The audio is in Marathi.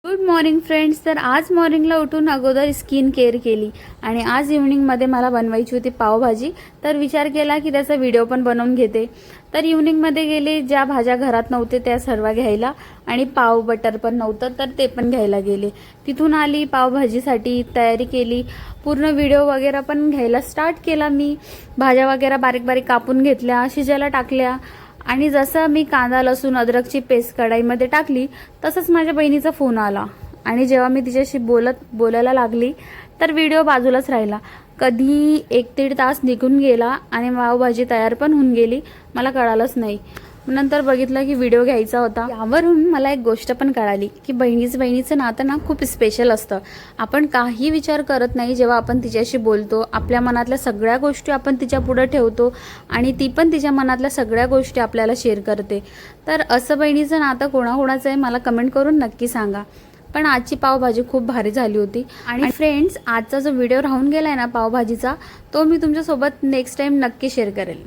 Good morning friends. तर आज मॉर्निंगला उठून अगोदर स्किन केअर केली आणि आज इव्हनिंगमध्ये मला बनवायची होती पावभाजी. तर विचार केला की त्याचा व्हिडिओ पण बनवून घेते. तर इव्हनिंगमध्ये गेले, ज्या भाज्या घरात नव्हते त्या सर्व घ्यायला आणि पाव बटर पण नव्हतं तर ते पण घ्यायला गेले. तिथून आली, पावभाजीसाठी तयारी केली, पूर्ण व्हिडिओ वगैरे पण घ्यायला स्टार्ट केला. मी भाज्या वगैरे बारीक बारीक कापून घेतल्या, शिजायला टाकल्या आणि जसं मी कांदा लसूण अद्रकची पेस्ट कढाईमध्ये टाकली तसंच माझ्या बहिणीचा फोन आला आणि जेव्हा मी तिच्याशी बोलायला लागली तर व्हिडिओ बाजूलाच राहिला. कधी 1-1.5 तास निघून गेला आणि पावभाजी तयार पण होऊन गेली, मला कळालंच नाही. नंतर बघितलं की व्हिडिओ घ्यायचा होता. यावरून मला एक गोष्ट पण कळाली की बहिणीचं नातं ना खूप स्पेशल असतं. आपण काही विचार करत नाही जेव्हा आपण तिच्याशी बोलतो, आपल्या मनातल्या सगळ्या गोष्टी आपण तिच्या पुढे ठेवतो आणि ती पण तिच्या मनातल्या सगळ्या गोष्टी आपल्याला शेअर करते. तर असं बहिणीचं नातं कोणाकोणाचं आहे मला कमेंट करून नक्की सांगा. पण आजची पावभाजी खूप भारी झाली होती. आणि फ्रेंड्स, आजचा जो व्हिडिओ राहून गेलाय ना पावभाजीचा, तो मी तुमच्यासोबत नेक्स्ट टाइम नक्की शेअर करेल.